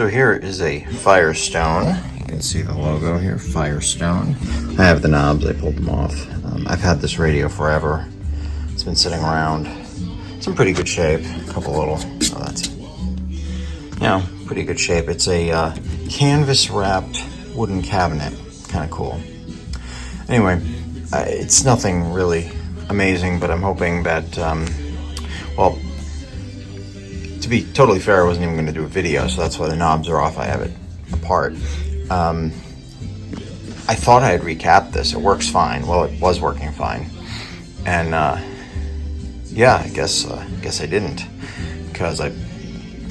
So here is a Firestone. You can see the logo here, Firestone. I have the knobs, I pulled them off. I've had this radio forever. It's been sitting around. It's in pretty good shape. A couple little, oh that's, pretty good shape. It's a canvas wrapped wooden cabinet, kind of cool. Anyway, it's nothing really amazing, but I'm hoping that, well, to be totally fair, I wasn't even going to do a video, so that's why the knobs are off. I have it apart. I thought I had recapped this. It works fine. Well, it was working fine. And yeah, I guess I didn't, because I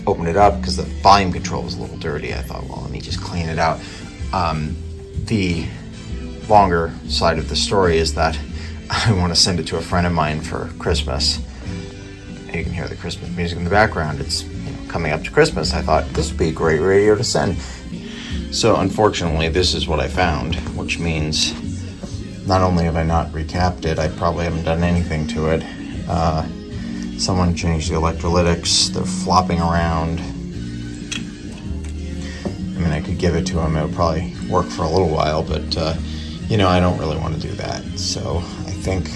opened it up because the volume control was a little dirty. I thought, well, let me just clean it out. The longer side of the story is that I want to send it to a friend of mine for Christmas. You can hear the Christmas music in the background. It's coming up to Christmas. I thought this would be a great radio to send. So unfortunately, this is what I found, which means not only have I not recapped it, I probably haven't done anything to it. Someone changed the electrolytics. They're flopping around. I mean, I could give it to him. It would probably work for a little while, but I don't really want to do that. So I think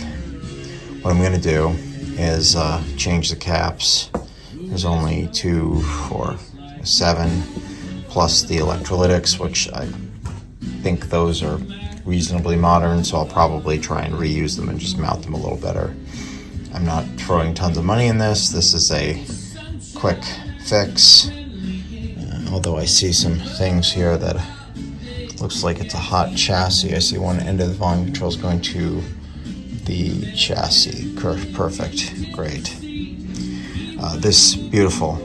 what I'm going to do is change the caps. There's only 2, 4, 7, plus the electrolytics, which I think those are reasonably modern, so I'll probably try and reuse them and just mount them a little better. I'm not throwing tons of money in this. This is a quick fix, although I see some things here that looks like it's a hot chassis. I see one end of the volume control is going to the chassis. Perfect, great. This beautiful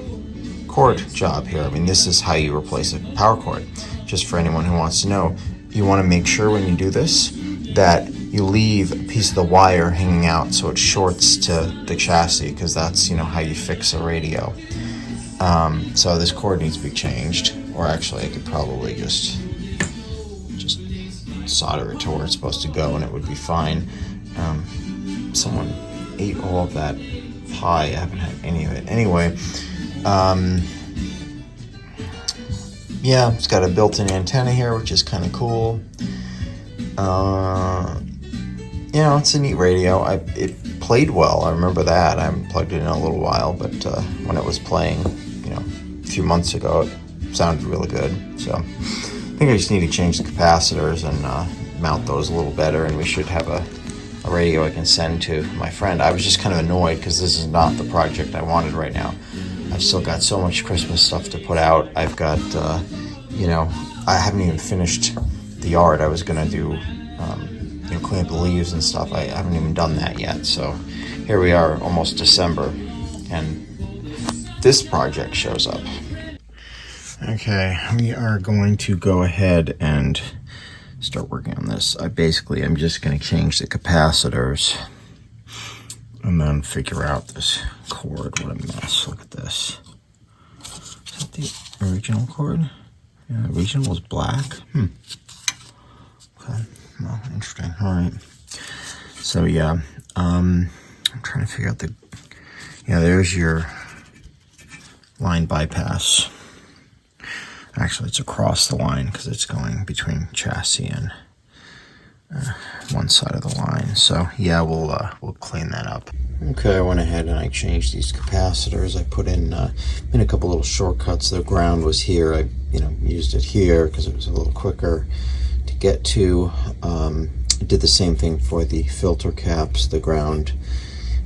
cord job here, I mean, this is how you replace a power cord. Just for anyone who wants to know, you want to make sure when you do this that you leave a piece of the wire hanging out so it shorts to the chassis, because that's how you fix a radio. So this cord needs to be changed, or actually I could probably just solder it to where it's supposed to go and it would be fine. Someone ate all of that pie. I haven't had any of it. Anyway, yeah, it's got a built-in antenna here, which is kind of cool. It's a neat radio. It played well. I remember that. I haven't plugged it in a little while, but when it was playing, a few months ago, it sounded really good. So I think I just need to change the capacitors and mount those a little better, and we should have a radio I can send to my friend. I was just kind of annoyed because this is not the project I wanted right now. I've still got so much Christmas stuff to put out. I've got, I haven't even finished the yard. I was going to do, clean up the leaves and stuff. I haven't even done that yet. So here we are, almost December, and this project shows up. Okay, we are going to go ahead and start working on this. I'm just going to change the capacitors and then figure out this cord. What a mess. Look at this. Is that the original cord? Yeah, the original was black. Okay, well, interesting. All right. So yeah, I'm trying to figure out there's your line bypass. Actually, it's across the line because it's going between chassis and one side of the line. So yeah, we'll clean that up. Okay, I went ahead and I changed these capacitors. I put in a couple little shortcuts. The ground was here. I used it here because it was a little quicker to get to. I did the same thing for the filter caps. The ground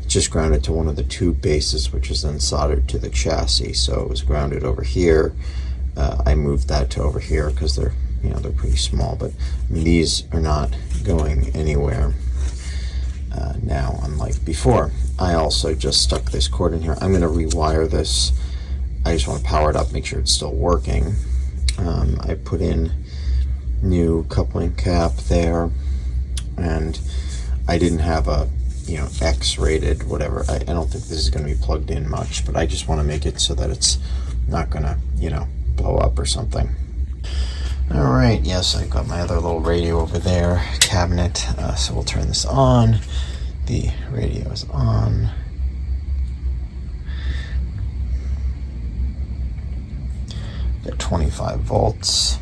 just grounded to one of the tube bases, which was then soldered to the chassis. So it was grounded over here. I moved that to over here because they're pretty small, but these are not going anywhere now, unlike before. I also just stuck this cord in here. I'm going to rewire this. I just want to power it up, make sure it's still working. I put in new coupling cap there, and I didn't have a X-rated whatever. I don't think this is going to be plugged in much, but I just want to make it so that it's not going to blow up or something. All right, yes, I've got my other little radio over there, cabinet, so we'll turn this on. The radio is on. Got 20 25 volts.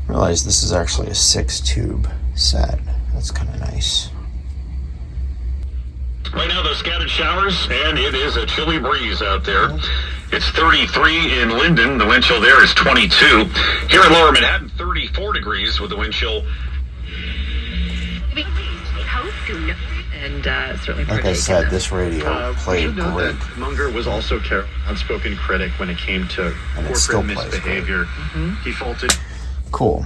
Realize this is actually a 6-tube set. That's kind of nice. Right now, those scattered showers, and it is a chilly breeze out there. It's 33 in Linden. The wind chill there is 22. Here in Lower Manhattan, 34 degrees with the wind chill. And certainly, like I said, this radio played great. Munger was also an outspoken critic when it came to corporate misbehavior. He faulted. Cool.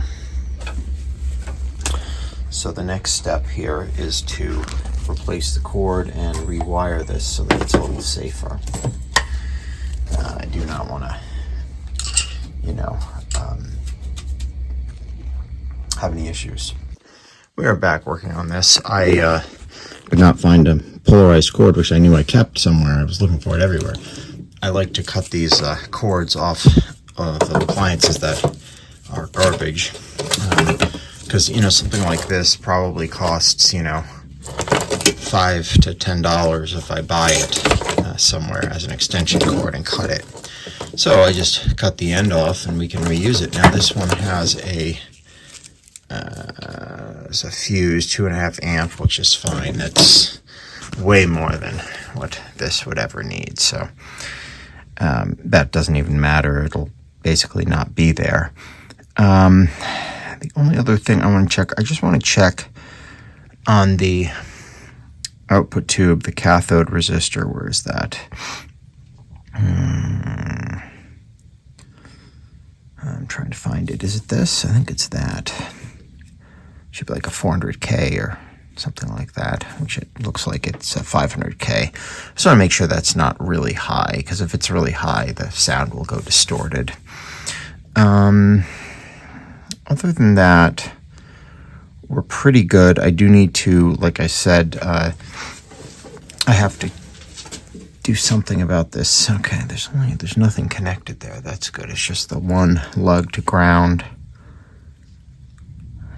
So the next step here is to replace the cord and rewire this so that it's a little safer. I do not want to, have any issues. We are back working on this. I could not find a polarized cord, which I knew I kept somewhere. I was looking for it everywhere. I like to cut these cords off of appliances that are garbage. Because, something like this probably costs, $5 to $10 if I buy it somewhere as an extension cord and cut it. So I just cut the end off and we can reuse it. Now this one has a fuse, 2.5 amp, which is fine. That's way more than what this would ever need. So that doesn't even matter. It'll basically not be there. The only other thing I want to check, I just want to check on the output tube, the cathode resistor. Where is that? I'm trying to find it. Is it this? I think it's that. Should be like a 400K or something like that, which it looks like it's a 500K. So I make sure that's not really high, because if it's really high, the sound will go distorted. Other than that, we're pretty good. I do need to, like I said, I have to do something about this. Okay, there's nothing connected there. That's good. It's just the one lug to ground.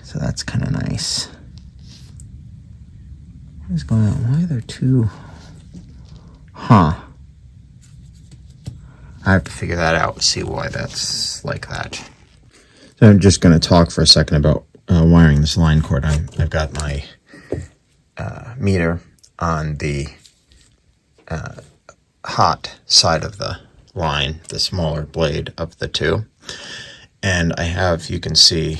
So that's kind of nice. What is going on? Why are there two? I have to figure that out, see why that's like that. So I'm just going to talk for a second about wiring this line cord. I've got my meter on the hot side of the line, the smaller blade of the two. And I have, you can see,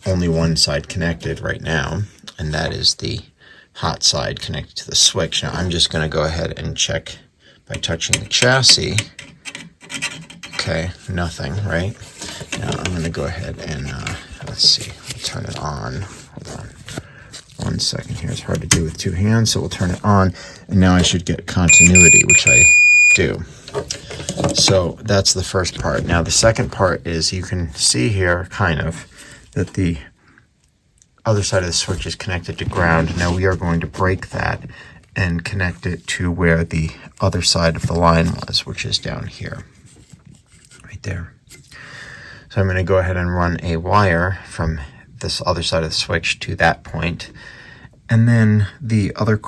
only one side connected right now, and that is the hot side connected to the switch. Now I'm just going to go ahead and check by touching the chassis. Okay, nothing, right? Now I'm going to go ahead and, let's see, we'll turn it on. Hold on 1 second here. It's hard to do with two hands, so we'll turn it on. And now I should get continuity, which I do. So that's the first part. Now the second part is, you can see here, kind of, that the other side of the switch is connected to ground. Now we are going to break that and connect it to where the other side of the line was, which is down here. Right there. So I'm going to go ahead and run a wire from this other side of the switch to that point, and then the other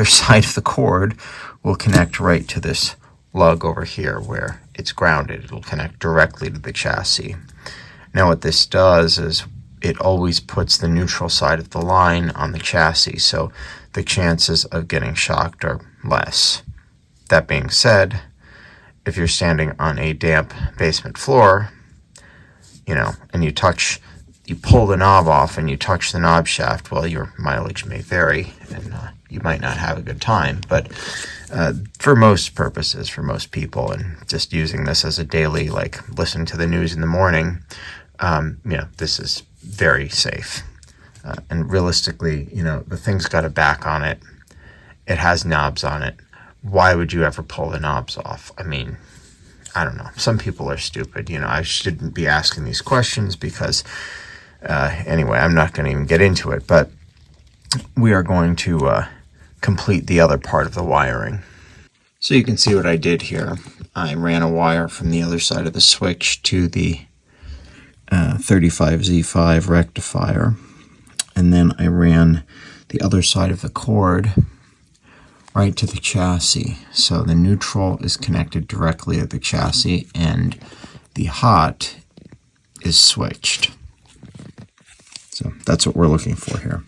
side of the cord will connect right to this lug over here where it's grounded. It'll connect directly to the chassis. Now what this does is it always puts the neutral side of the line on the chassis, so the chances of getting shocked are less. That being said, if you're standing on a damp basement floor, and you pull the knob off and you touch the knob shaft, well, your mileage may vary and you might not have a good time. But for most purposes, for most people, and just using this as a daily, like listening to the news in the morning, this is very safe. And realistically, the thing's got a back on it. It has knobs on it. Why would you ever pull the knobs off? I mean, I don't know. Some people are stupid. I shouldn't be asking these questions because, anyway, I'm not going to even get into it. But we are going to complete the other part of the wiring. So you can see what I did here. I ran a wire from the other side of the switch to the 35Z5 rectifier. And then I ran the other side of the cord right to the chassis. So the neutral is connected directly to the chassis, and the hot is switched. So that's what we're looking for here.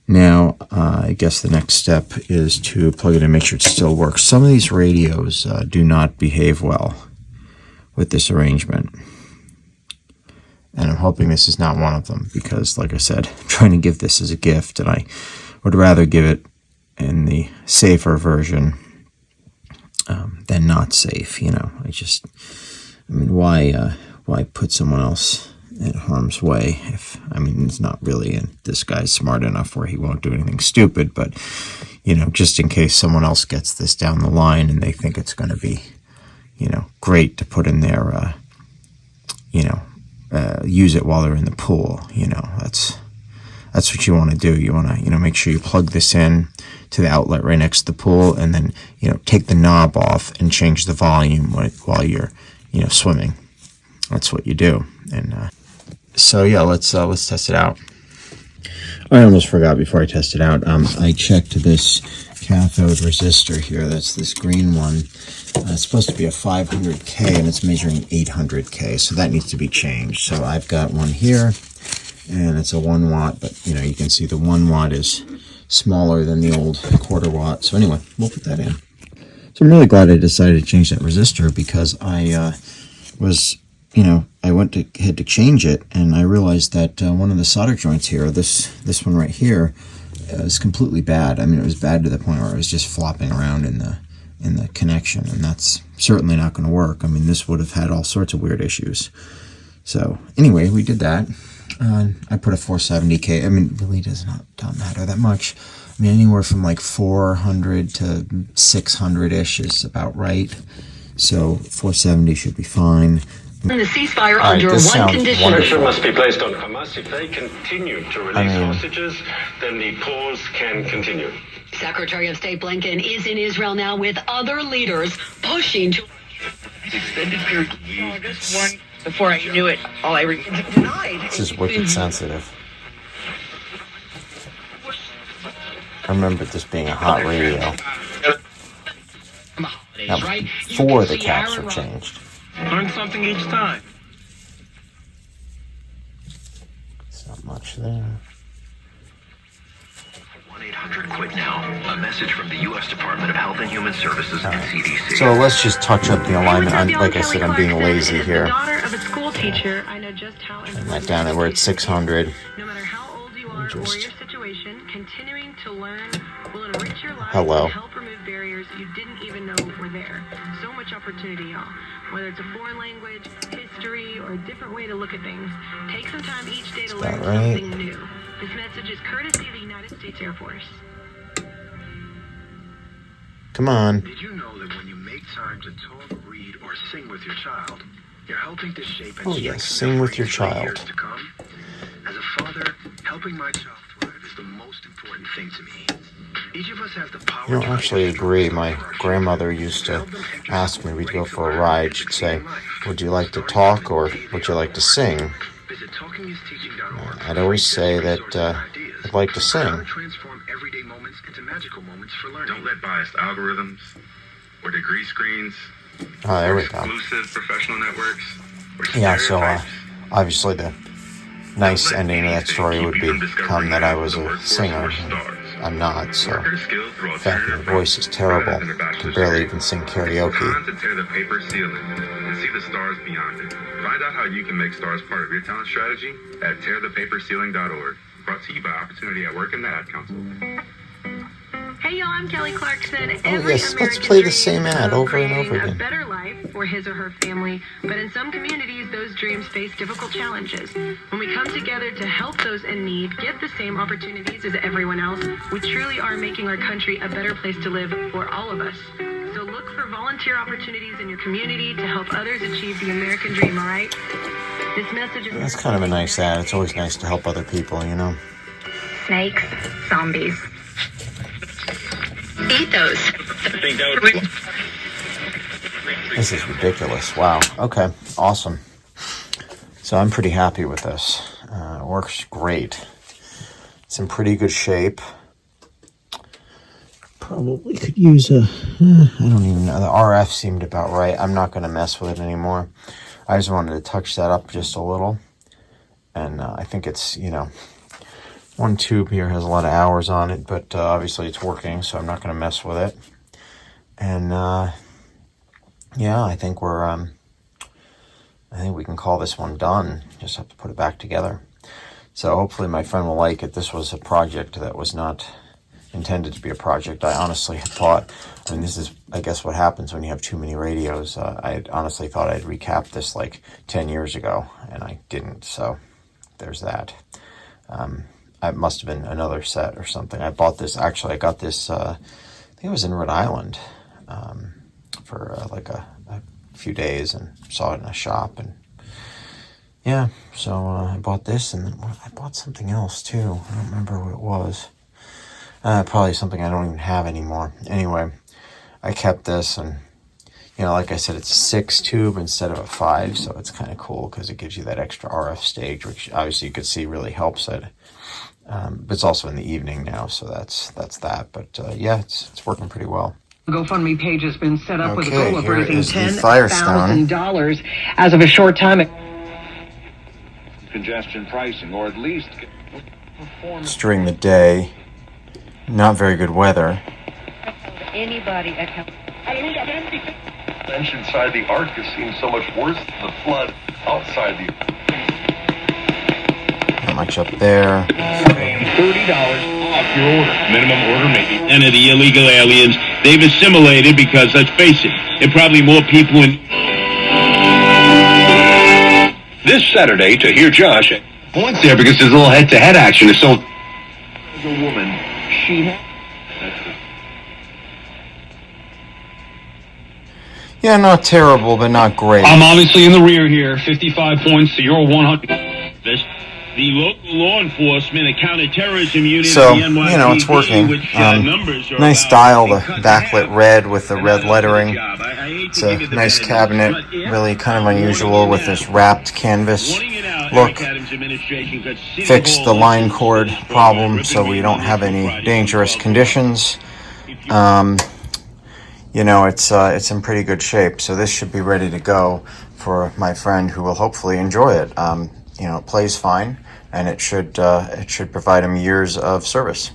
Now, I guess the next step is to plug it in and make sure it still works. Some of these radios do not behave well with this arrangement. And I'm hoping this is not one of them because, like I said, I'm trying to give this as a gift, and I would rather give it in the safer version than not safe. You know, I mean, why put someone else in harm's way? If, I mean, it's not really, and this guy's smart enough where he won't do anything stupid, but, you know, just in case someone else gets this down the line and they think it's going to be, you know, great to put in their, you know, use it while they're in the pool. You know, that's what you want to do. You want to, you know, make sure you plug this in to the outlet right next to the pool, and then, you know, take the knob off and change the volume while you're, you know, swimming. That's what you do. And so yeah, let's test it out. I almost forgot before I test it out. I checked this cathode resistor here. That's this green one. It's supposed to be a 500K, and it's measuring 800K, so that needs to be changed. So I've got one here, and it's a 1 watt, but you know, you can see the 1 watt is smaller than the old quarter watt. So anyway, we'll put that in. So I'm really glad I decided to change that resistor, because I was, you know, I had to change it, and I realized that one of the solder joints here, this one right here, is completely bad. I mean, it was bad to the point where it was just flopping around in the connection, and that's certainly not going to work. I mean, this would have had all sorts of weird issues. So anyway, we did that. I put a 470K. I mean, it really does not matter that much. I mean, anywhere from like 400 to 600-ish is about right. So 470 should be fine. The ceasefire under one condition. Pressure must be placed on Hamas. If they continue to release hostages, then the pause can continue. Secretary of State Blinken is in Israel now with other leaders pushing to extended period. Just one before I knew it, all I denied. This is wicked sensitive. I remember this being a hot radio. Now, before the caps were changed. Learn something each time. It's not much there. 1-800-QUIT NOW. A message from the U.S. Department of Health and Human Services and CDC. So let's just touch up the alignment. Like I said, I'm being lazy here. Daughter of a school teacher, I know just how Turn that down, and we're at 600. no matter how old you are or your situation, continuing to learn will enrich your life Hello. and help remove barriers you didn't even know were there. So much opportunity, y'all. Whether it's a foreign language, history, or a different way to look at things, take some time each day to learn something new. This message is courtesy of the United States Air Force. Come on. Did you know that when you make time to talk, read, or sing with your child, you're helping to shape and yes, sing with your child. Years to come? As a father, helping my child thrive is the most important thing to me. Each of us have the power. You don't actually agree. My grandmother used to ask me, we'd go for a ride, she'd say, would you like to talk or would you like to sing? I'd always say that I'd like to sing. Transform everyday moments into magical moments for learning. Don't let biased algorithms or degree screens Oh, there we go. exclusive professional networks or Yeah, so stereotypes obviously the nice ending of that story would become that I was a singer. I'm not, so in fact my voice is terrible. I can barely even sing karaoke. Time to tear the paper ceiling and see the stars beyond it. Find out how you can make stars part of your talent strategy at tearthepaperceiling.org. Brought to you by Opportunity at Work and the Ad Council. Hey y'all, I'm Kelly Clarkson. Oh yes, let's play the same ad over and over A again. better life for his or her family, but in some communities, those dreams face difficult challenges. When we come together to help those in need get the same opportunities as everyone else, we truly are making our country a better place to live for all of us. So look for volunteer opportunities in your community to help others achieve the American dream, all right? This message is... That's kind of a nice ad. It's always nice to help other people, you know? Snakes, zombies. Eat those. This is ridiculous. Wow. Okay. Awesome. So I'm pretty happy with this. It works great. It's in pretty good shape. probably could use a, I don't even know. The RF seemed about right. I'm not going to mess with it anymore. I just wanted to touch that up just a little. And I think it's, you know, one tube here has a lot of hours on it, but obviously it's working, so I'm not going to mess with it. And yeah, I think I think we can call this one done. Just have to put it back together. So hopefully my friend will like it. This was a project that was not intended to be a project. I honestly thought, I mean, this is, I guess, what happens when you have too many radios. I honestly thought I'd recapped this like 10 years ago, and I didn't. So there's that. It must have been another set or something. I bought this, actually, I got this, I think it was in Rhode Island for like a few days, and saw it in a shop. And yeah, so I bought this, and then I bought something else too. I don't remember what it was. Probably something I don't even have anymore. Anyway, I kept this, and you know, like I said, it's a 6 tube instead of a 5, so it's kind of cool because it gives you that extra RF stage, which obviously you could see really helps it. But it's also in the evening now, so that's that. But yeah, it's working pretty well. GoFundMe page has been set up with a Okay, goal of here raising is the Firestone. $10,000 as of a short time ago. Congestion pricing, or at least It's during the day. Not very good weather. Anybody at home. Bench inside the ark has seemed so much worse than the flood outside the ark. Not much up there. $30 off your order. Minimum order maybe. And of the illegal aliens, they've assimilated because, let's face it, there are probably more people in... This Saturday, to hear Josh, points there because there's a little head-to-head action. So, as a woman, she... Yeah, not terrible, but not great. I'm obviously in the rear here. 55 points to your 100. The local law enforcement, a counterterrorism unit, So, of the NYPD, you know, it's working. which, numbers are Nice about- dial, the they cut backlit half. red with the red lettering. I hate It's to a give you the nice bad cabinet, news, but, yeah, really kind of I'm unusual warning with you this now. wrapped canvas. Warning you now, Look, Eric Adams' administration could City fixed the Hall line listens to cord this program, problem ripping so we me don't on have Friday, any dangerous 12 conditions. You know, it's in pretty good shape, so this should be ready to go for my friend who will hopefully enjoy it. You know, it plays fine, and it should provide him years of service.